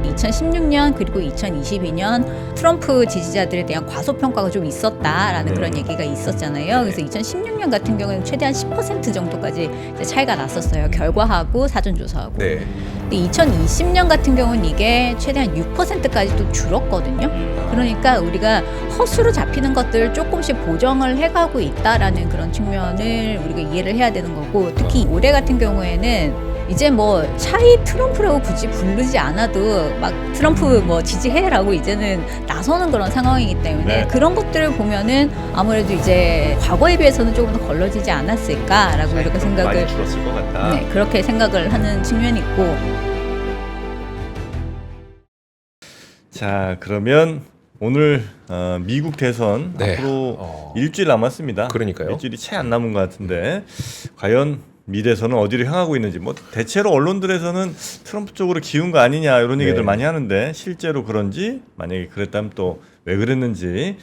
2016년 그리고 2022년 트럼프 지지자들에 대한 과소평가가 좀 있었다라는 그런 얘기가 있었잖아요. 그래서 2016년 같은 경우는 최대한 10% 정도까지 이제 차이가 났었어요. 결과하고 사전조사하고. 네. 근데 2020년 같은 경우는 이게 최대한 6%까지 또 줄었거든요. 그러니까 우리가 허수로 잡히는 것들 조금씩 보정을 해가고 있다라는 그런 측면을 우리가 이해를 해야 되는 거고, 특히 올해 같은 경우에는 이제 뭐 차이 트럼프라고 굳이 부르지 않아도 막 트럼프 뭐 지지해라고 이제는 나서는 그런 상황이기 때문에 네. 그런 것들을 보면은 아무래도 이제 과거에 비해서는 조금 더 걸러지지 않았을까라고 이렇게 생각을 많이 줄었을 것 같다. 네, 그렇게 생각을 하는 측면이 있고. 자, 그러면 오늘 미국 대선 네. 앞으로 일주일 남았습니다. 그러니까요. 일주일이 채 안 남은 것 같은데 과연 미 대선은 어디로 향하고 있는지, 뭐 대체로 언론들에서는 트럼프 쪽으로 기운 거 아니냐 이런 얘기들 네. 많이 하는데 실제로 그런지, 만약에 그랬다면 또 왜 그랬는지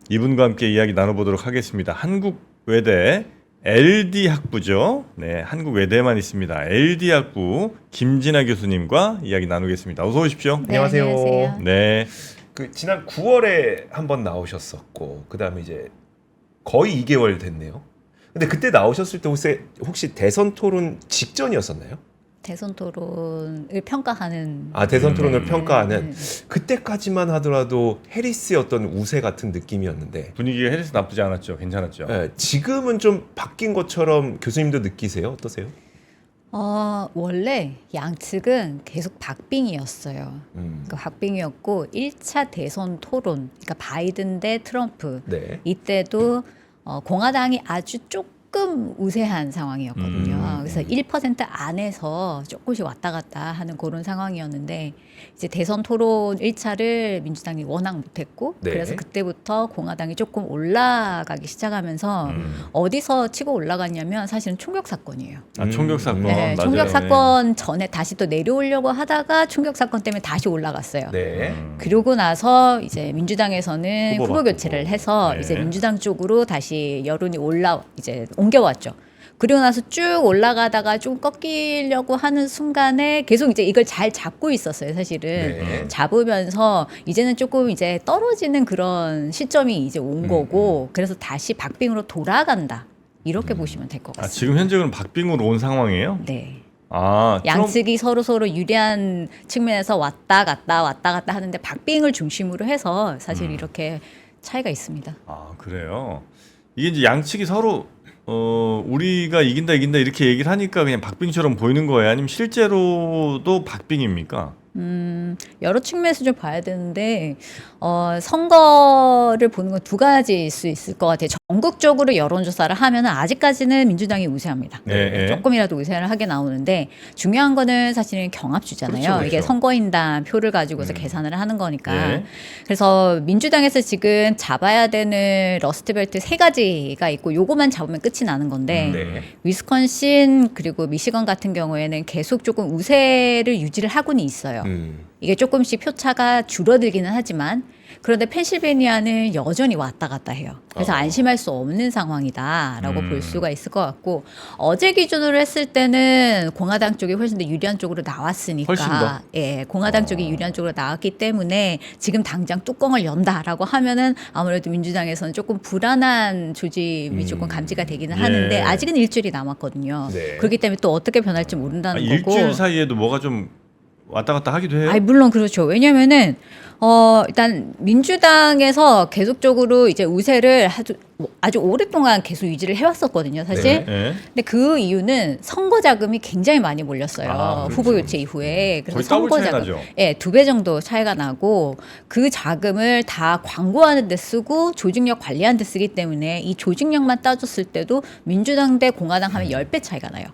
이분과 함께 이야기 나눠보도록 하겠습니다. 한국외대 LD 학부죠. 네, 한국외대만 있습니다. LD 학부 김진아 교수님과 이야기 나누겠습니다. 어서 오십시오. 네, 안녕하세요. 안녕하세요. 네. 그 지난 9월에 한번 나오셨었고 그다음에 이제 거의 2개월 됐네요. 근데 그때 나오셨을 때 혹시 대선 토론 직전이었었나요? 대선 토론을 평가하는. 아, 대선 토론을 평가하는 네. 그때까지만 하더라도 해리스의 어떤 우세 같은 느낌이었는데 분위기가 해리스 나쁘지 않았죠. 괜찮았죠. 예, 지금은 좀 바뀐 것처럼 교수님도 느끼세요? 어떠세요? 원래 양측은 계속 박빙이었어요. 그러니까 박빙이었고 1차 대선 토론, 그러니까 바이든 대 트럼프 네. 이때도 공화당이 아주 조금 우세한 상황이었거든요. 그래서 1% 안에서 조금씩 왔다 갔다 하는 그런 상황이었는데, 이제 대선 토론 1차를 민주당이 워낙 못했고, 네. 그래서 그때부터 공화당이 조금 올라가기 시작하면서 어디서 치고 올라갔냐면 사실은 총격 사건이에요. 아, 총격 사건. 네, 맞아요. 총격 사건 전에 다시 또 내려오려고 하다가 총격 사건 때문에 다시 올라갔어요. 네. 그러고 나서 이제 민주당에서는 후보 후보 교체를 바꾸고. 해서 네. 이제 민주당 쪽으로 다시 여론이 이제 옮겨왔죠. 그리고 나서 쭉 올라가다가 좀 꺾이려고 하는 순간에 계속 이제 이걸 잘 잡고 있었어요, 사실은. 네. 잡으면서 이제는 조금 이제 떨어지는 그런 시점이 이제 온 거고, 그래서 다시 박빙으로 돌아간다. 이렇게 보시면 될 것 아, 같습니다. 지금 현재는 박빙으로 온 상황이에요? 네. 아, 양측이 서로 유리한 측면에서 왔다 갔다 하는데 박빙을 중심으로 해서 사실 이렇게 차이가 있습니다. 아, 그래요. 이게 이제 양측이 서로 우리가 이긴다 이렇게 얘기를 하니까 그냥 박빙처럼 보이는 거예요? 아니면 실제로도 박빙입니까? 여러 측면에서 좀 봐야 되는데 선거를 보는 건 두 가지일 수 있을 것 같아요. 전국적으로 여론조사를 하면은 아직까지는 민주당이 우세합니다. 네. 조금이라도 우세를 하게 나오는데, 중요한 거는 사실은 경합주잖아요. 그렇죠. 이게 선거인단 표를 가지고서 계산을 하는 거니까. 네. 그래서 민주당에서 지금 잡아야 되는 러스트벨트 3가지가 있고, 요거만 잡으면 끝이 나는 건데 네. 위스콘신 그리고 미시건 같은 경우에는 계속 조금 우세를 유지를 하고는 있어요. 이게 조금씩 표차가 줄어들기는 하지만, 그런데 펜실베니아는 여전히 왔다 갔다 해요. 그래서 안심할 수 없는 상황이다라고 볼 수가 있을 것 같고, 어제 기준으로 했을 때는 공화당 쪽이 훨씬 더 유리한 쪽으로 나왔으니까, 훨씬 더? 예, 공화당 쪽이 유리한 쪽으로 나왔기 때문에 지금 당장 뚜껑을 연다라고 하면은 아무래도 민주당에서는 조금 불안한 조짐이 조금 감지가 되기는 예. 하는데, 아직은 일주일이 남았거든요. 네. 그렇기 때문에 또 어떻게 변할지 아, 모른다는 거고. 일주일 사이에도 뭐가 좀 왔다 갔다 하기도 해요? 아니, 물론 그렇죠. 왜냐면은 일단 민주당에서 계속적으로 이제 우세를 아주 오랫동안 계속 유지를 해왔었거든요, 사실. 네. 근데 그 이유는 선거 자금이 굉장히 많이 몰렸어요. 아, 그렇죠. 후보 교체 이후에. 거의 더블 차이 나죠. 예, 2배 정도 차이가 나고, 그 자금을 다 광고하는 데 쓰고 조직력 관리하는 데 쓰기 때문에 이 조직력만 따졌을 때도 민주당 대 공화당 하면 10배 차이가 나요.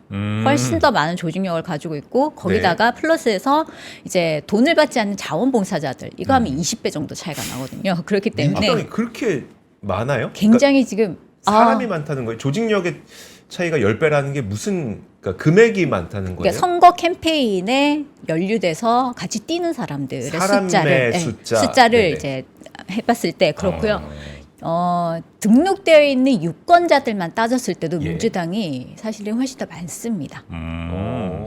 훨씬 더 많은 조직력을 가지고 있고, 거기다가 플러스해서 이제 돈을 받지 않는 자원봉사자들, 이거 하면 20배 정도 차이가 나거든요. 그렇기 때문에 민주당이 그렇게 많아요? 굉장히 지금 사람이 많다는 거예요. 조직력의 차이가 10배라는 게 무슨, 그러니까 금액이 많다는 거예요? 그러니까 선거 캠페인에 연루돼서 같이 뛰는 사람들의 사람의 숫자를 네네. 이제 해봤을 때 그렇고요. 등록되어 있는 유권자들만 따졌을 때도 예. 민주당이 사실은 훨씬 더 많습니다.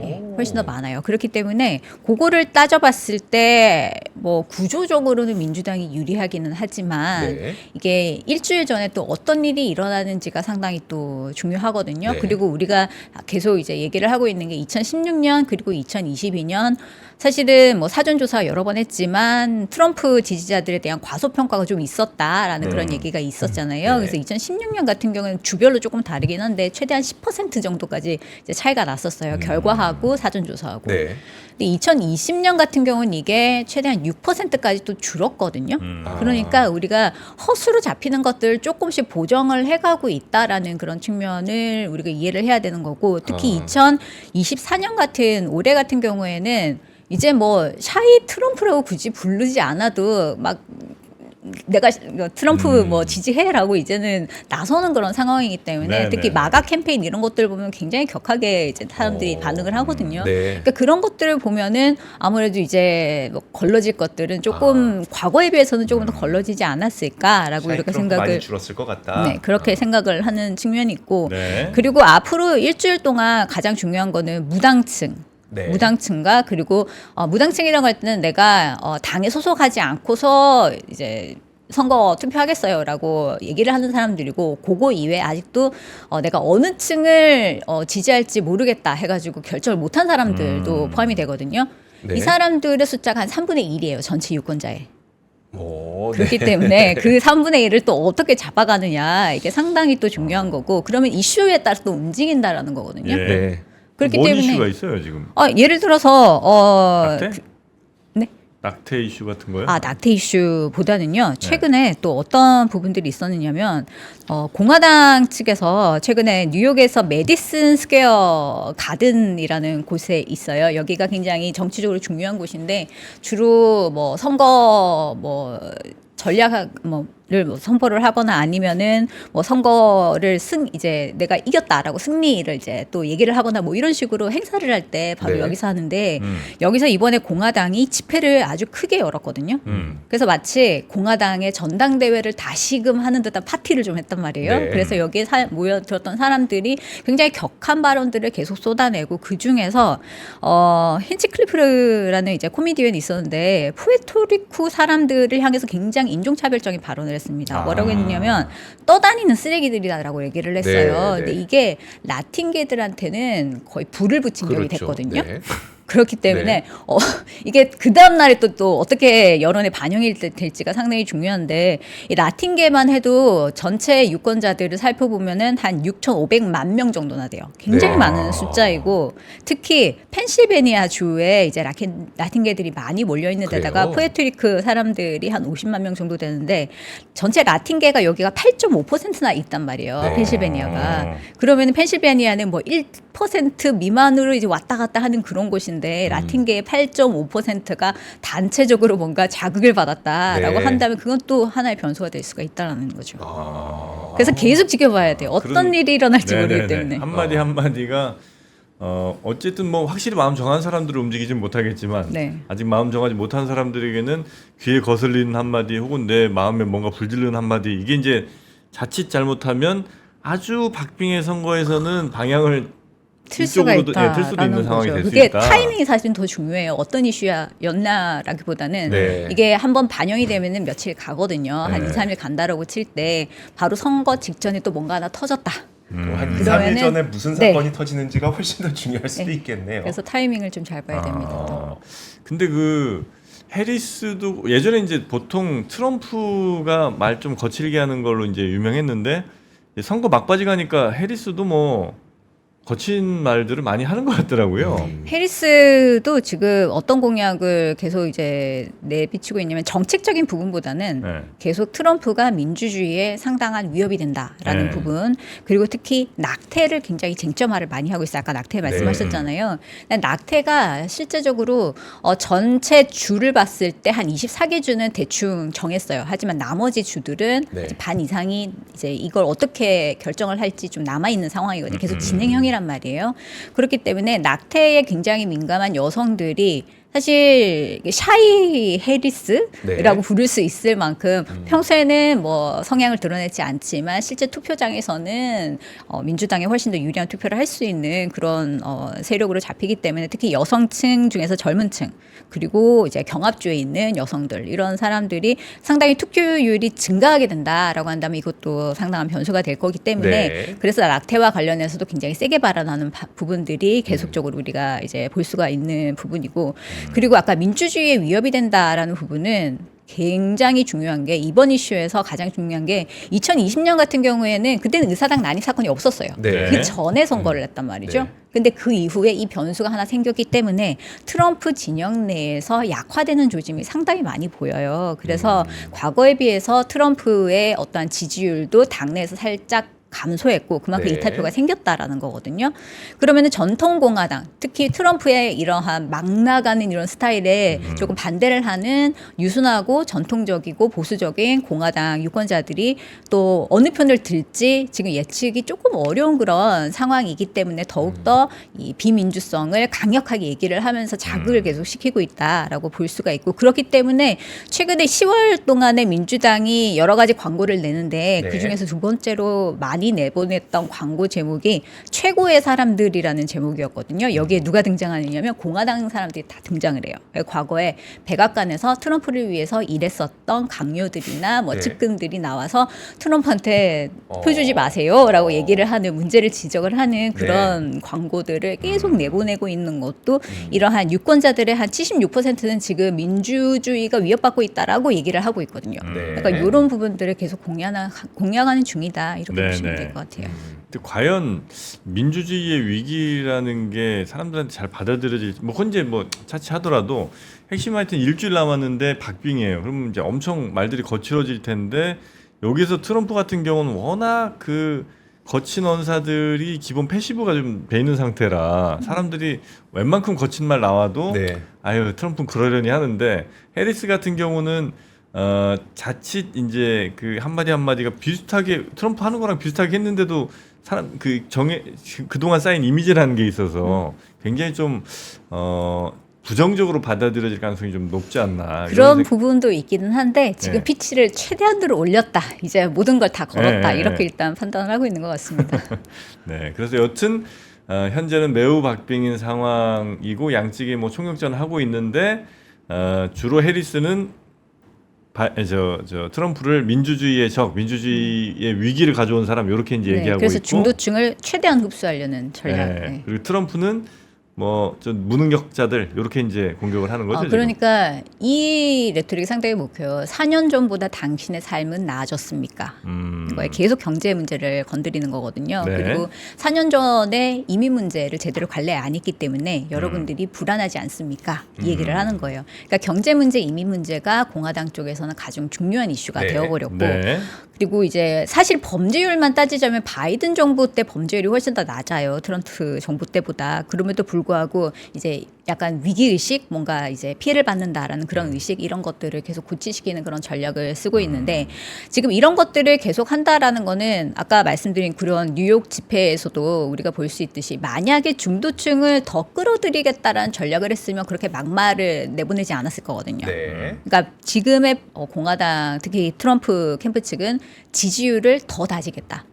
예. 훨씬 더 많아요. 그렇기 때문에 그거를 따져봤을 때 뭐 구조적으로는 민주당이 유리하기는 하지만 네. 이게 일주일 전에 또 어떤 일이 일어나는지가 상당히 또 중요하거든요. 네. 그리고 우리가 계속 이제 얘기를 하고 있는 게 2016년 그리고 2022년 사실은 뭐 사전조사 여러 번 했지만 트럼프 지지자들에 대한 과소평가가 좀 있었다라는 그런 얘기가 있었잖아요. 네. 그래서 2016년 같은 경우는 주별로 조금 다르긴 한데 최대한 10% 정도까지 이제 차이가 났었어요. 결과하고 사전조사하고. 네. 근데 2020년 같은 경우는 이게 최대한 6%까지 또 줄었거든요. 그러니까 우리가 허수로 잡히는 것들 조금씩 보정을 해가고 있다라는 그런 측면을 우리가 이해를 해야 되는 거고 특히 2024년 같은 올해 같은 경우에는 이제 뭐 샤이 트럼프라고 굳이 부르지 않아도 막 내가 트럼프 뭐 지지해라고 이제는 나서는 그런 상황이기 때문에 네, 특히 네, 마가 캠페인 이런 것들 보면 굉장히 격하게 이제 사람들이 반응을 하거든요. 네. 그러니까 그런 것들을 보면은 아무래도 이제 뭐 걸러질 것들은 조금 과거에 비해서는 조금 더 걸러지지 않았을까라고 이렇게 많이 생각을 줄었을 것 같다. 네, 그렇게 생각을 하는 측면이 있고 네. 그리고 앞으로 일주일 동안 가장 중요한 거는 무당층. 네. 무당층과 그리고 무당층이라고 할 때는 내가 당에 소속하지 않고서 이제 선거 투표하겠어요라고 얘기를 하는 사람들이고 그거 이외에 아직도 내가 어느 층을 지지할지 모르겠다 해가지고 결정을 못한 사람들도 포함이 되거든요. 네. 이 사람들의 숫자가 한 3분의 1이에요. 전체 유권자의. 오, 네. 그렇기 때문에 그 3분의 1을 또 어떻게 잡아가느냐 이게 상당히 또 중요한 거고 그러면 이슈에 따라서 또 움직인다라는 거거든요. 예. 네. 그렇기 뭔 때문에 이슈가 있어요 지금? 예를 들어서 낙태? 네? 낙태 이슈 같은 거요? 낙태 이슈보다는요. 최근에 또 어떤 부분들이 있었느냐면 공화당 측에서 최근에 뉴욕에서 메디슨 스퀘어 가든이라는 곳에 있어요. 여기가 굉장히 정치적으로 중요한 곳인데 주로 뭐 선거 뭐 전략 를 선포를 하거나 아니면은 뭐 선거를 이제 내가 이겼다라고 승리를 이제 또 얘기를 하거나 뭐 이런 식으로 행사를 할 때 바로 네. 여기서 하는데 여기서 이번에 공화당이 집회를 아주 크게 열었거든요. 그래서 마치 공화당의 전당대회를 다시금 하는 듯한 파티를 좀 했단 말이에요. 네. 그래서 여기에 모여들었던 사람들이 굉장히 격한 발언들을 계속 쏟아내고 그 중에서 힌치클리프라는 이제 코미디언이 있었는데 푸에르토리코 사람들을 향해서 굉장히 인종차별적인 발언을 했습니다. 뭐라고 했냐면 떠다니는 쓰레기들이다라고 얘기를 했어요. 네, 네. 근데 이게 라틴계들한테는 거의 불을 붙인 격이 그렇죠. 됐거든요. 네. 그렇기 때문에 네. 이게 그 다음 날에 또 어떻게 여론에 반영이 될지가 상당히 중요한데 이 라틴계만 해도 전체 유권자들을 살펴보면은 한 6,500만 명 정도나 돼요. 굉장히 네. 많은 숫자이고 특히 펜실베니아 주에 이제 라틴계들이 많이 몰려 있는 데다가 그래요? 푸에르토리코 사람들이 한 50만 명 정도 되는데 전체 라틴계가 여기가 8.5%나 있단 말이에요. 네. 펜실베니아가. 그러면은 펜실베니아는 뭐 1% 미만으로 이제 왔다 갔다 하는 그런 곳인데 라틴계의 8.5%가 단체적으로 뭔가 자극을 받았다라고 네. 한다면 그건 또 하나의 변수가 될 수가 있다는 거죠. 아. 그래서 계속 지켜봐야 돼요. 어떤 그런- 일이 일어날지 모르기 네네네. 때문에. 한마디 한마디가 어쨌든 뭐 확실히 마음 정한 사람들은 움직이진 못하겠지만 네. 아직 마음 정하지 못한 사람들에게는 귀에 거슬리는 한마디 혹은 내 마음에 뭔가 불질르는 한마디 이게 이제 자칫 잘못하면 아주 박빙의 선거에서는 방향을 틀 수가 이쪽으로도, 있다라는 틀 수도 있는 상황이 거죠. 될 수 그게 있다. 타이밍이 사실 더 중요해요. 어떤 이슈였나라기보다는 네. 이게 한번 반영이 되면은 며칠 가거든요. 한 네. 2, 3일 간다라고 칠 때 바로 선거 직전에 또 뭔가 하나 터졌다. 한 2, 3일 그러면은- 전에 무슨 네. 사건이 터지는지가 훨씬 더 중요할 수도 네. 있겠네요. 그래서 타이밍을 좀 잘 봐야 됩니다. 또. 근데 그 해리스도 예전에 이제 보통 트럼프가 말 좀 거칠게 하는 걸로 이제 유명했는데 선거 막바지 가니까 해리스도 뭐 거친 말들을 많이 하는 것 같더라고요. 해리스도 지금 어떤 공약을 계속 이제 내비치고 있냐면 정책적인 부분보다는 네. 계속 트럼프가 민주주의에 상당한 위협이 된다라는 네. 부분 그리고 특히 낙태를 굉장히 쟁점화를 많이 하고 있어요. 아까 낙태 말씀하셨잖아요. 근데 낙태가 실제적으로 전체 주를 봤을 때 한 24개 주는 대충 정했어요. 하지만 나머지 주들은 네. 이제 반 이상이 이제 이걸 어떻게 결정을 할지 좀 남아 있는 상황이거든요. 계속 진행형이란 말이에요. 그렇기 때문에 낙태에 굉장히 민감한 여성들이 사실 샤이 해리스라고 네. 부를 수 있을 만큼 평소에는 뭐 성향을 드러내지 않지만 실제 투표장에서는 민주당에 훨씬 더 유리한 투표를 할 수 있는 그런 세력으로 잡히기 때문에 특히 여성층 중에서 젊은층 그리고 이제 경합주에 있는 여성들 이런 사람들이 상당히 투표율이 증가하게 된다라고 한다면 이것도 상당한 변수가 될 거기 때문에 네. 그래서 낙태와 관련해서도 굉장히 세게 발언하는 부분들이 계속적으로 우리가 이제 볼 수가 있는 부분이고 그리고 아까 민주주의에 위협이 된다라는 부분은 굉장히 중요한 게 이번 이슈에서 가장 중요한 게 2020년 같은 경우에는 그때는 의사당 난입 사건이 없었어요. 네. 그 전에 선거를 했단 말이죠. 네. 근데 그 이후에 이 변수가 하나 생겼기 때문에 트럼프 진영 내에서 약화되는 조짐이 상당히 많이 보여요. 그래서 과거에 비해서 트럼프의 어떠한 지지율도 당내에서 살짝 감소했고 그만큼 네. 이탈표가 생겼다라는 거거든요. 그러면은 전통 공화당, 특히 트럼프의 이러한 막 나가는 이런 스타일에 조금 반대를 하는 유순하고 전통적이고 보수적인 공화당 유권자들이 또 어느 편을 들지 지금 예측이 조금 어려운 그런 상황이기 때문에 더욱더 이 비민주성을 강력하게 얘기를 하면서 자극을 계속 시키고 있다라고 볼 수가 있고 그렇기 때문에 최근에 10월 동안에 민주당이 여러 가지 광고를 내는데 네. 그중에서 두 번째로 많이 내보냈던 광고 제목이 최고의 사람들이라는 제목이었거든요. 여기에 누가 등장하느냐면 공화당 사람들이 다 등장을 해요. 과거에 백악관에서 트럼프를 위해서 일했었던 강요들이나 뭐 네. 측근들이 나와서 트럼프한테 표 주지 마세요라고 얘기를 하는 문제를 지적을 하는 그런 광고들을 계속 내보내고 있는 것도 이러한 유권자들의 한 76%는 지금 민주주의가 위협받고 있다라고 얘기를 하고 있거든요. 네. 그러니까 이런 부분들을 계속 공략하는 중이다 이렇게 네, 보시면 네. 될 것 같아요. 근데 과연 민주주의의 위기라는 게 사람들한테 잘 받아들여질지 뭐 현재 뭐 차치하더라도 핵심 하여튼 일주일 남았는데 박빙이에요. 그러면 이제 엄청 말들이 거칠어질 텐데 여기서 트럼프 같은 경우는 워낙 그 거친 언사들이 기본 패시브가 좀 배 있는 상태라 사람들이 웬만큼 거친 말 나와도 네. 아유 트럼프는 그러려니 하는데 해리스 같은 경우는 자칫 이제 그 한마디 한마디가 비슷하게 트럼프 하는 거랑 비슷하게 했는데도 사람 그 그동안 쌓인 이미지라는 게 있어서 굉장히 좀 부정적으로 받아들여질 가능성이 좀 높지 않나 그런 이런 부분도 있기는 한데 지금 네. 피치를 최대한으로 올렸다. 이제 모든 걸 다 걸었다. 네, 이렇게 네. 일단 판단을 하고 있는 것 같습니다. 네, 그래서 여튼 현재는 매우 박빙인 상황이고 양측이 뭐 총력전을 하고 있는데 주로 해리스는 저 트럼프를 민주주의의 적, 민주주의의 위기를 가져온 사람 이렇게 이제 네, 얘기하고 그래서 있고, 중도층을 최대한 흡수하려는 전략. 네, 네. 그리고 트럼프는 뭐 저 무능력자들 이렇게 이제 공격을 하는 거죠. 지금. 그러니까 이 레토릭이 상당히 목표요. 4년 전보다 당신의 삶은 나아졌습니까? 이거에 계속 경제 문제를 건드리는 거거든요. 네. 그리고 4년 전에 이민 문제를 제대로 관리 안 했기 때문에 여러분들이 불안하지 않습니까? 이 얘기를 하는 거예요. 그러니까 경제 문제, 이민 문제가 공화당 쪽에서는 가장 중요한 이슈가 네. 되어버렸고 네. 그리고 이제 사실 범죄율만 따지자면 바이든 정부 때 범죄율이 훨씬 더 낮아요. 트럼프 정부 때보다. 그럼에도 불구하고 이제 약간 위기의식, 뭔가 이제 피해를 받는다라는 그런 의식 이런 것들을 계속 고취시키는 그런 전략을 쓰고 있는데 지금 이런 것들을 계속 한다라는 거는 아까 말씀드린 그런 뉴욕 집회에서도 우리가 볼 수 있듯이 만약에 중도층을 더 끌어들이겠다라는 전략을 했으면 그렇게 막말을 내보내지 않았을 거거든요. 네. 그러니까 지금의 공화당 특히 트럼프 캠프 측은 지지율을 더 다지겠다.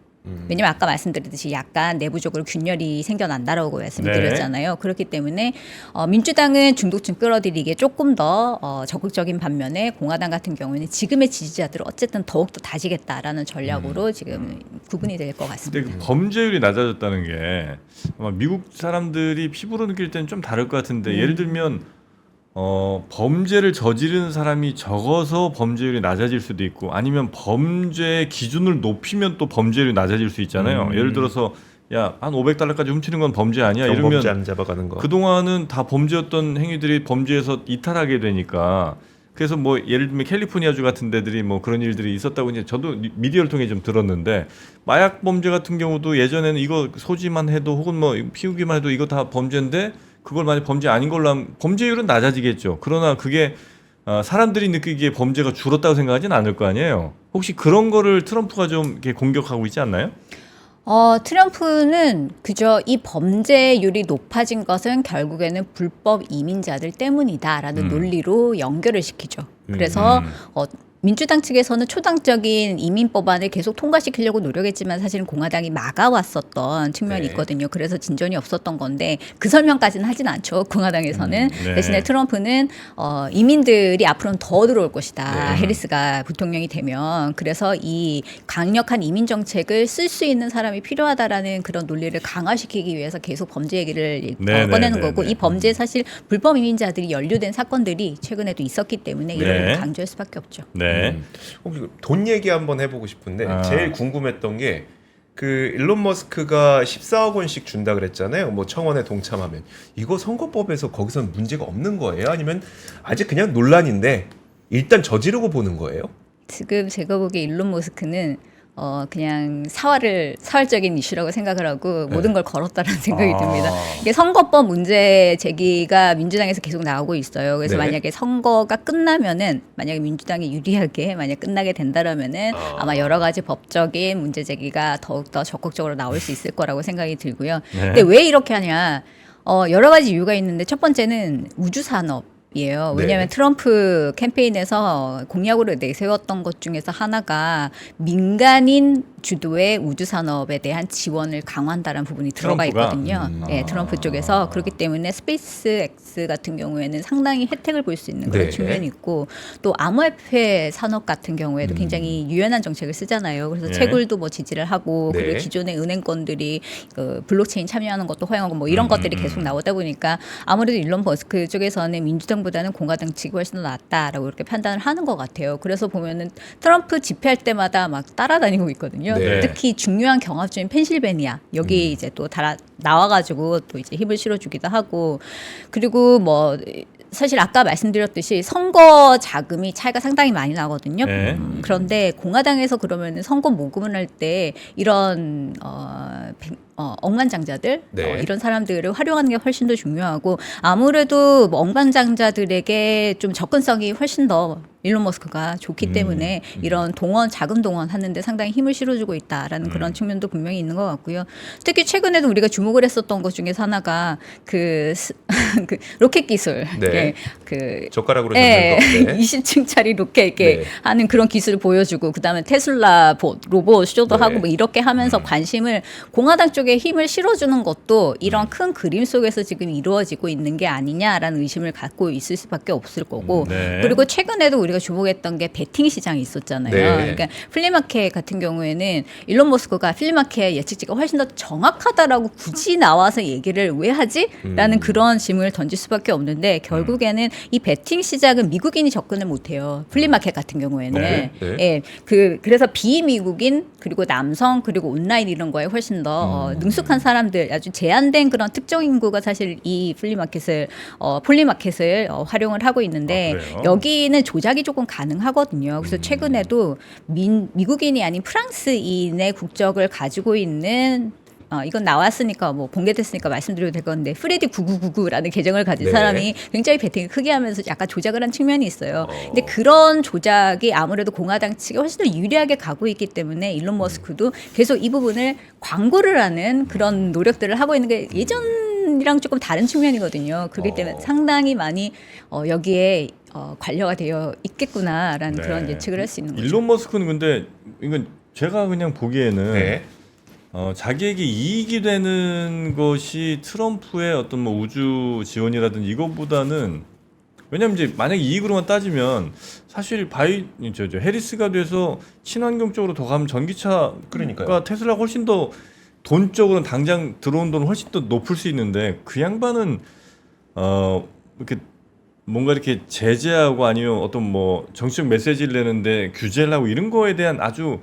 왜냐면 아까 말씀드렸듯이 약간 내부적으로 균열이 생겨난다라고 말씀드렸잖아요. 그렇기 때문에 민주당은 중도층 끌어들이기에 조금 더 적극적인 반면에 공화당 같은 경우는 지금의 지지자들을 어쨌든 더욱더 다지겠다라는 전략으로 지금 구분이 될 것 같습니다. 근데 그 범죄율이 낮아졌다는 게 아마 미국 사람들이 피부로 느낄 때는 좀 다를 것 같은데 예를 들면 범죄를 저지르는 사람이 적어서 범죄율이 낮아질 수도 있고 아니면 범죄 기준을 높이면 또 범죄율이 낮아질 수 있잖아요. 예를 들어서 야, 한 $500까지 훔치는 건 범죄 아니야. 경범죄 이러면 안 잡아가는 거. 그동안은 다 범죄였던 행위들이 범죄에서 이탈하게 되니까 그래서 뭐 예를 들면 캘리포니아주 같은 데들이 뭐 그런 일들이 있었다고 이제 저도 미디어를 통해 좀 들었는데 마약 범죄 같은 경우도 예전에는 이거 소지만 해도 혹은 뭐 피우기만 해도 이거 다 범죄인데 그걸 만약 범죄 아닌 걸로 하면 범죄율은 낮아지겠죠. 그러나 그게 사람들이 느끼기에 범죄가 줄었다고 생각하지는 않을 거 아니에요. 혹시 그런 거를 트럼프가 좀 이렇게 공격하고 있지 않나요? 트럼프는 그저 이 범죄율이 높아진 것은 결국에는 불법 이민자들 때문이다라는 논리로 연결을 시키죠. 그래서 민주당 측에서는 초당적인 이민 법안을 계속 통과시키려고 노력했지만 사실은 공화당이 막아왔었던 측면이 네. 있거든요. 그래서 진전이 없었던 건데 그 설명까지는 하진 않죠. 공화당에서는. 네. 대신에 트럼프는 이민들이 앞으로는 더 들어올 것이다. 네. 해리스가 부통령이 되면. 그래서 이 강력한 이민 정책을 쓸 수 있는 사람이 필요하다라는 그런 논리를 강화시키기 위해서 계속 범죄 얘기를 네, 꺼내는 네, 거고 네. 이 범죄에 사실 불법 이민자들이 연루된 사건들이 최근에도 있었기 때문에 이를 네. 강조할 수밖에 없죠. 네. 혹시 돈 얘기 한번 해보고 싶은데 아. 제일 궁금했던 게 그 일론 머스크가 14억 원씩 준다 그랬잖아요. 뭐 청원에 동참하면 이거 선거법에서 거기서는 문제가 없는 거예요? 아니면 아직 그냥 논란인데 일단 저지르고 보는 거예요? 지금 제가 보기에 일론 머스크는 그냥 사활적인 이슈라고 생각을 하고 모든 걸 걸었다라는 생각이 듭니다. 이게 선거법 문제 제기가 민주당에서 계속 나오고 있어요. 그래서 네. 만약에 선거가 끝나면은 만약에 민주당이 유리하게 만약 끝나게 된다라면은 아마 여러 가지 법적인 문제 제기가 더욱더 적극적으로 나올 수 있을 거라고 생각이 들고요. 네. 근데 왜 이렇게 하냐? 여러 가지 이유가 있는데 첫 번째는 우주 산업. 이에요. 왜냐하면 네. 트럼프 캠페인에서 공약으로 내세웠던 것 중에서 하나가 민간인 주도의 우주 산업에 대한 지원을 강화한다는 부분이 들어가 트럼프가? 있거든요. 네, 트럼프 쪽에서 그렇기 때문에 스페이스X 같은 경우에는 상당히 혜택을 볼 수 있는 그런 네. 측면이 있고 또 암호화폐 산업 같은 경우에도 굉장히 유연한 정책을 쓰잖아요. 그래서 네. 채굴도 뭐 지지를 하고 네. 그리고 기존의 은행권들이 그 블록체인 참여하는 것도 허용하고 뭐 이런 것들이 계속 나오다 보니까 아무래도 일론 머스크 쪽에서는 민주당보다는 공화당 측이 훨씬 더 낫다라고 이렇게 판단을 하는 것 같아요. 그래서 보면은 트럼프 집회할 때마다 막 따라다니고 있거든요. 네. 특히 중요한 경합주인 펜실베니아 여기 이제 또 나와가지고 또 이제 힘을 실어주기도 하고 그리고 뭐 사실 아까 말씀드렸듯이 선거 자금이 차이가 상당히 많이 나거든요. 네. 그런데 공화당에서 그러면 선거 모금을 할 때 이런 억만장자들 네. 이런 사람들을 활용하는 게 훨씬 더 중요하고 아무래도 뭐 억만장자들에게 좀 접근성이 훨씬 더 일론 머스크가 좋기 때문에 이런 자금 동원하는데 상당히 힘을 실어주고 있다라는 그런 측면도 분명히 있는 것 같고요. 특히 최근에도 우리가 주목을 했었던 것 중에서 하나가 그 로켓 기술, 네. 그 젓가락으로 예, 잡는 거. 네. 20층짜리 로켓 이렇게 네. 하는 그런 기술을 보여주고 그다음에 테슬라 로봇 쇼도 네. 하고 뭐 이렇게 하면서 관심을 공화당 쪽에 힘을 실어주는 것도 이런 큰 그림 속에서 지금 이루어지고 있는 게 아니냐라는 의심을 갖고 있을 수밖에 없을 거고 네. 그리고 최근에도 우리가 주목했던 게 베팅 시장이 있었잖아요. 네. 그러니까 플리마켓 같은 경우에는 일론 머스크가 플리마켓 예측치가 훨씬 더 정확하다라고 굳이 나와서 얘기를 왜 하지? 라는 그런 질문을 던질 수밖에 없는데 결국에는 이 베팅 시장은 미국인이 접근을 못해요. 플리마켓 같은 경우에는. 네. 네. 예, 그래서 비미국인 그리고 남성 그리고 온라인 이런 거에 훨씬 더 능숙한 사람들 아주 제한된 그런 특정 인구가 사실 이 폴리마켓을 활용을 하고 있는데 그래요? 여기는 조작이 조금 가능하거든요. 그래서 최근에도 미국인이 아닌 프랑스인의 국적을 가지고 있는 이건 나왔으니까 뭐 공개됐으니까 말씀드려도 될 건데 프레디 9999라는 계정을 가진 네. 사람이 굉장히 베팅을 크게 하면서 약간 조작을 한 측면이 있어요. 근데 그런 조작이 아무래도 공화당 측이 훨씬 더 유리하게 가고 있기 때문에 일론 머스크도 계속 이 부분을 광고를 하는 그런 노력들을 하고 있는 게 예전이랑 조금 다른 측면이거든요. 그렇기 때문에 상당히 많이 여기에 관여가 되어 있겠구나라는 네. 그런 예측을 할 수 있는 거죠. 일론 머스크는 근데 이건 제가 그냥 보기에는 네. 자기에게 이익이 되는 것이 트럼프의 어떤 뭐 우주 지원이라든지 이것보다는 왜냐면 이제 만약 이익으로만 따지면 사실 해리스가 돼서 친환경 쪽으로 더 가면 전기차가 그러니까요. 테슬라가 훨씬 더 돈적으로는 당장 들어온 돈은 훨씬 더 높을 수 있는데 그 양반은 이렇게 뭔가 이렇게 제재하고 아니면 어떤 뭐 정치적 메시지를 내는데 규제를 하고 이런 거에 대한 아주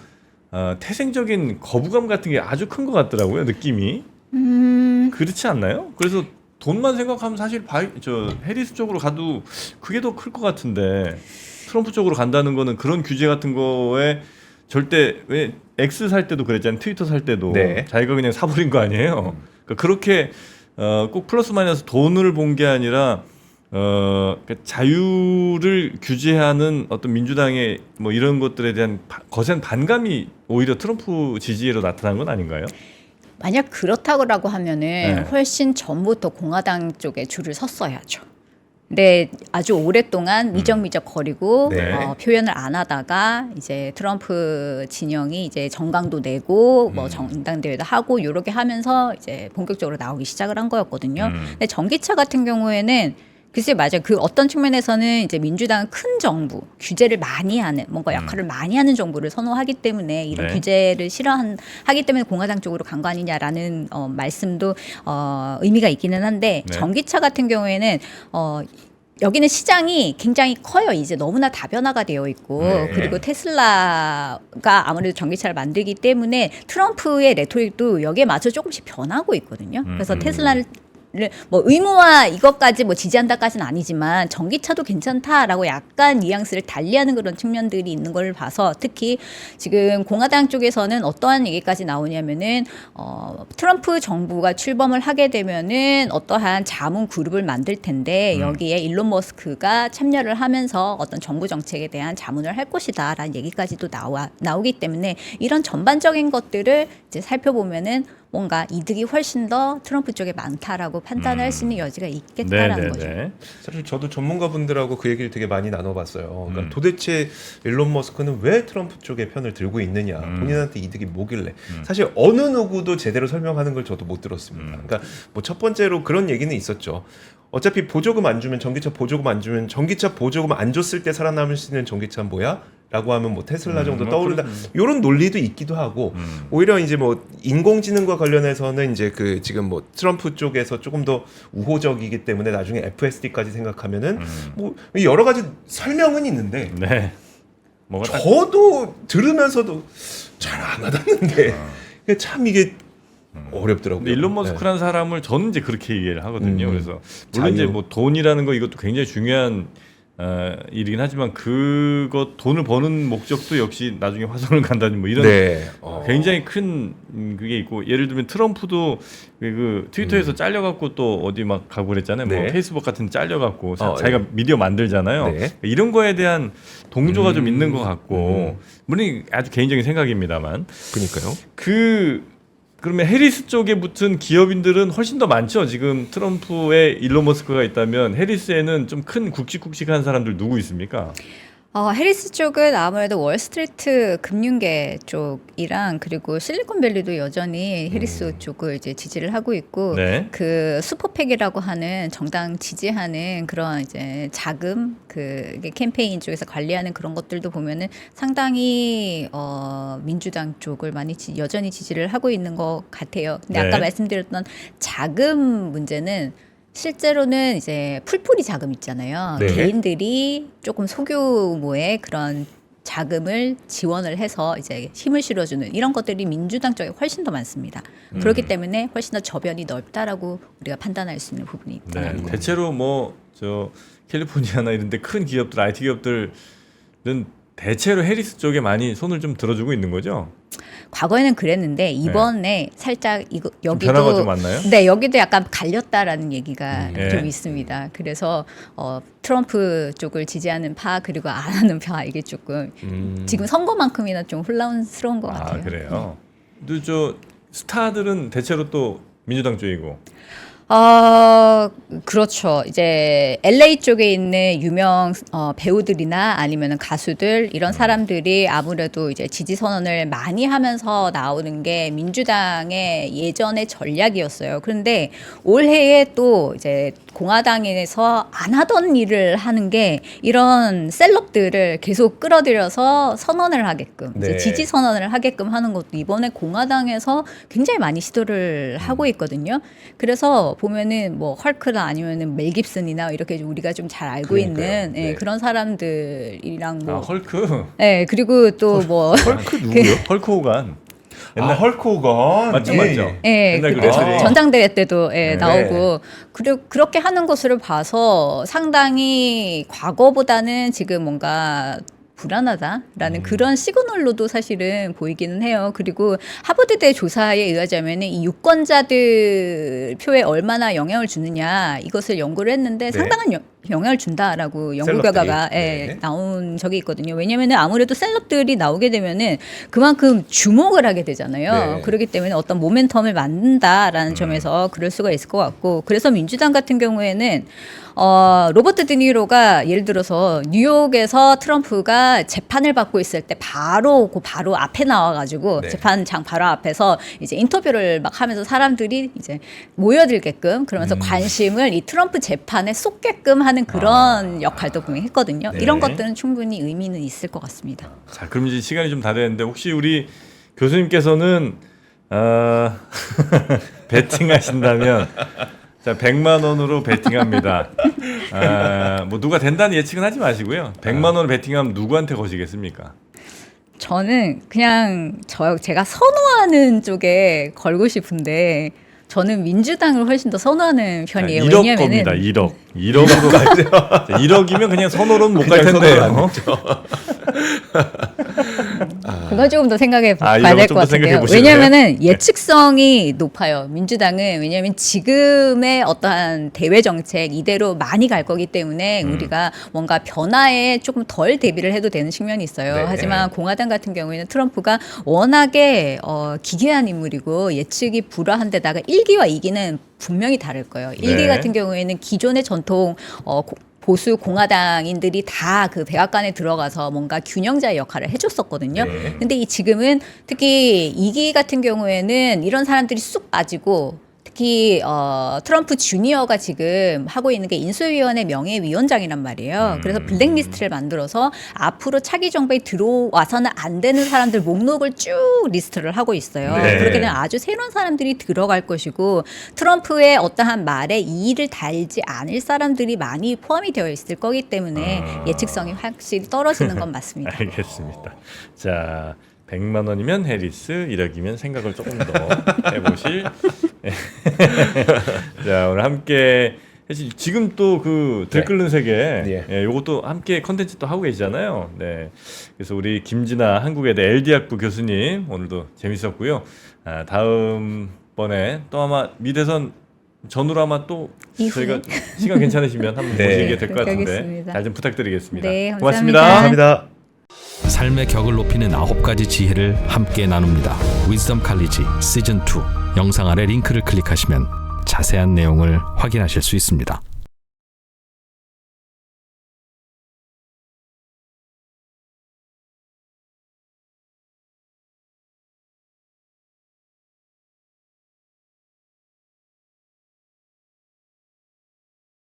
태생적인 거부감 같은 게 아주 큰 것 같더라고요, 느낌이. 그렇지 않나요? 그래서 돈만 생각하면 사실 해리스 쪽으로 가도 그게 더 클 것 같은데 트럼프 쪽으로 간다는 거는 그런 규제 같은 거에 절대 왜 X 살 때도 그랬잖아요. 트위터 살 때도 네. 자기가 그냥 사버린 거 아니에요. 그러니까 그렇게 꼭 플러스 마이너스 돈을 본 게 아니라 그러니까 자유를 규제하는 어떤 민주당의 뭐 이런 것들에 대한 거센 반감이 오히려 트럼프 지지로 나타난 건 아닌가요? 만약 그렇다고 하면은 네. 훨씬 전부터 공화당 쪽에 줄을 섰어야죠. 근데 아주 오랫동안 미적미적 거리고 네. 표현을 안 하다가 이제 트럼프 진영이 이제 정강도 내고 뭐 전당대회도 하고 이렇게 하면서 이제 본격적으로 나오기 시작을 한 거였거든요. 근데 전기차 같은 경우에는 글쎄 맞아요. 그 어떤 측면에서는 이제 민주당은 큰 정부, 규제를 많이 하는 뭔가 역할을 많이 하는 정부를 선호하기 때문에 이런 네. 규제를 싫어하기 때문에 공화당 쪽으로 간 거 아니냐라는 말씀도 의미가 있기는 한데 네. 전기차 같은 경우에는 여기는 시장이 굉장히 커요. 이제 너무나 다변화가 되어 있고 네. 그리고 테슬라가 아무래도 전기차를 만들기 때문에 트럼프의 레토릭도 여기에 맞춰 조금씩 변하고 있거든요. 그래서 테슬라를 뭐 의무화 이것까지 뭐 지지한다까지는 아니지만 전기차도 괜찮다라고 약간 뉘앙스를 달리하는 그런 측면들이 있는 걸 봐서 특히 지금 공화당 쪽에서는 어떠한 얘기까지 나오냐면은 트럼프 정부가 출범을 하게 되면은 어떠한 자문 그룹을 만들 텐데 여기에 일론 머스크가 참여를 하면서 어떤 정부 정책에 대한 자문을 할 것이다라는 얘기까지도 나오기 때문에 이런 전반적인 것들을 이제 살펴보면은 뭔가 이득이 훨씬 더 트럼프 쪽에 많다라고 판단할 수 있는 여지가 있겠다라는 거죠. 사실 저도 전문가분들하고 그 얘기를 되게 많이 나눠봤어요. 그러니까 도대체 일론 머스크는 왜 트럼프 쪽의 편을 들고 있느냐, 본인한테 이득이 뭐길래. 사실 어느 누구도 제대로 설명하는 걸 저도 못 들었습니다. 그러니까 뭐 첫 번째로 그런 얘기는 있었죠. 어차피 보조금 안 주면 전기차 보조금 안 주면 전기차 보조금 안 줬을 때 살아남을 수 있는 전기차는 뭐야? 라고 하면 뭐 테슬라 정도 떠오른다. 이런 논리도 있기도 하고 오히려 이제 뭐 인공지능과 관련해서는 이제 그 지금 뭐 트럼프 쪽에서 조금 더 우호적이기 때문에 나중에 FSD까지 생각하면은 뭐 여러 가지 설명은 있는데 네. 뭐가 딱 저도 들으면서도 잘 안 와닿는데 참 이게 어렵더라고요. 근데 일론 머스크라는 사람을 저는 이제 그렇게 이해를 하거든요. 그래서 자유. 물론 이제 뭐 돈이라는 거 이것도 굉장히 중요한 일이긴 하지만 그것 돈을 버는 목적도 역시 나중에 화성을 간다니 뭐 이런 네. 굉장히 큰 그게 있고 예를 들면 트럼프도 그 트위터에서 잘려갖고 또 어디 막 가고 그랬잖아요. 뭐 네. 페이스북 같은 데 잘려갖고 어, 자기가 네. 미디어 만들잖아요. 네. 이런 거에 대한 동조가 좀 있는 것 같고 물론 아주 개인적인 생각입니다만 그러니까요. 그러면 해리스 쪽에 붙은 기업인들은 훨씬 더 많죠. 지금 트럼프에 일론 머스크가 있다면 해리스에는 좀 큰 굵직굵직한 사람들 누구 있습니까? 해리스 쪽은 아무래도 월스트리트 금융계 쪽이랑 그리고 실리콘밸리도 여전히 해리스 쪽을 이제 지지를 하고 있고 네. 그 슈퍼팩이라고 하는 정당 지지하는 그런 이제 자금 그 캠페인 쪽에서 관리하는 그런 것들도 보면은 상당히 민주당 쪽을 많이 여전히 지지를 하고 있는 것 같아요. 근데 네. 아까 말씀드렸던 자금 문제는 실제로는 이제 풀뿌리 자금 있잖아요. 네. 개인들이 조금 소규모의 그런 자금을 지원을 해서 이제 힘을 실어주는 이런 것들이 민주당 쪽에 훨씬 더 많습니다. 그렇기 때문에 훨씬 더 저변이 넓다라고 우리가 판단할 수 있는 부분이 있다. 네. 대체로 뭐 저 캘리포니아나 이런데 큰 기업들, IT 기업들은 대체로 해리스 쪽에 많이 손을 좀 들어주고 있는 거죠. 과거에는 그랬는데 이번에 살짝 이거 여기도 변화가 좀 왔나요? 네, 여기도 약간 갈렸다라는 얘기가 네. 좀 있습니다. 그래서 트럼프 쪽을 지지하는 파 그리고 안 하는 파 이게 조금 지금 선거만큼이나 좀 혼란스러운 것 같아요. 아 그래요. 또 저 스타들은 대체로 또 민주당 쪽이고. 그렇죠. 이제 LA 쪽에 있는 유명 배우들이나 아니면 가수들 이런 사람들이 아무래도 이제 지지 선언을 많이 하면서 나오는 게 민주당의 예전의 전략이었어요. 그런데 올해에 또 이제 공화당에서 안 하던 일을 하는 게 이런 셀럽들을 계속 끌어들여서 선언을 하게끔 이제 네. 지지 선언을 하게끔 하는 것도 이번에 공화당에서 굉장히 많이 시도를 하고 있거든요. 그래서 보면은 뭐 헐크나 아니면은 멜 깁슨이나 이렇게 우리가 좀 잘 알고 그러니까요. 있는 네. 그런 사람들이랑 뭐 헐크. 그리고 또 뭐 헐크 누구요? 헐크 호간. 옛날 헐크 호건. 맞죠, 예. 맞죠. 그 옛날 그래서 전당대회 때도 네. 나오고 그렇게 하는 것을 봐서 상당히 과거보다는 지금 뭔가 불안하다라는 그런 시그널로도 사실은 보이기는 해요. 그리고 하버드대 조사에 의하자면 이 유권자들 표에 얼마나 영향을 주느냐 이것을 연구를 했는데 네. 상당한 영향을 준다라고 연구 셀럽들이. 결과가 네. 나온 적이 있거든요. 왜냐하면 아무래도 셀럽들이 나오게 되면은 그만큼 주목을 하게 되잖아요. 네. 그렇기 때문에 어떤 모멘텀을 만든다라는 점에서 그럴 수가 있을 것 같고, 그래서 민주당 같은 경우에는 로버트 드니로가 예를 들어서 뉴욕에서 트럼프가 재판을 받고 있을 때 바로 앞에 나와가지고 네. 재판장 바로 앞에서 이제 인터뷰를 막 하면서 사람들이 이제 모여들게끔 그러면서 관심을 이 트럼프 재판에 쏟게끔 하는 그런 역할도 분명히 했거든요. 네. 이런 것들은 충분히 의미는 있을 것 같습니다. 자, 그럼 이제 시간이 좀 다 됐는데 혹시 우리 교수님께서는 베팅하신다면 자 100만 원으로 베팅합니다. 뭐 누가 된다는 예측은 하지 마시고요. 100만 원을 베팅하면 누구한테 거시겠습니까? 저는 그냥 제가 선호하는 쪽에 걸고 싶은데 저는 민주당을 훨씬 더 선호하는 편이에요. 1억 왜냐면은 겁니다. 1억으로 가죠. 1억이면 그냥 선호로는 못 갈 텐데요. 그건 조금 더 생각해 봐야 이런 될 거 것 좀 더 생각해 같은데요. 보실래요? 왜냐면은 예측성이 높아요. 민주당은. 왜냐하면 지금의 어떠한 대외 정책 이대로 많이 갈 거기 때문에 우리가 뭔가 변화에 조금 덜 대비를 해도 되는 측면이 있어요. 네. 하지만 공화당 같은 경우에는 트럼프가 워낙에 기괴한 인물이고 예측이 불허한 데다가 1기와 2기는 분명히 다를 거예요. 1기 네. 같은 경우에는 기존의 전통 보수 공화당인들이 다 그 백악관에 들어가서 뭔가 균형자의 역할을 해줬었거든요. 네. 근데 이 지금은 특히 2기 같은 경우에는 이런 사람들이 쑥 빠지고 특히 트럼프 주니어가 지금 하고 있는 게 인수위원회 명예위원장이란 말이에요. 그래서 블랙리스트를 만들어서 앞으로 차기 정부에 들어와서는 안 되는 사람들 목록을 쭉 리스트를 하고 있어요. 네. 그렇게 되면 아주 새로운 사람들이 들어갈 것이고 트럼프의 어떠한 말에 이의를 달지 않을 사람들이 많이 포함이 되어 있을 거기 때문에 예측성이 확실히 떨어지는 건 맞습니다. 알겠습니다. 자, 100만 원이면 해리스, 1억이면 생각을 조금 더 해보실. 자, 오늘 함께 지금 또 그 들끓는 세계, 네. 요것도 함께 컨텐츠 또 하고 계시잖아요. 네, 그래서 우리 김진아 한국외대 LD학부 교수님 오늘도 재밌었고요. 다음 번에 또 아마 미대선 전후로 아마 또 이후에? 저희가 시간 괜찮으시면 한번 네. 보시게 될 것 그렇게 같은데 하겠습니다. 잘 좀 부탁드리겠습니다. 네, 감사합니다. 고맙습니다. 감사합니다. 삶의 격을 높이는 9가지 지혜를 함께 나눕니다. 위즈덤 칼리지 시즌 2 영상 아래 링크를 클릭하시면 자세한 내용을 확인하실 수 있습니다.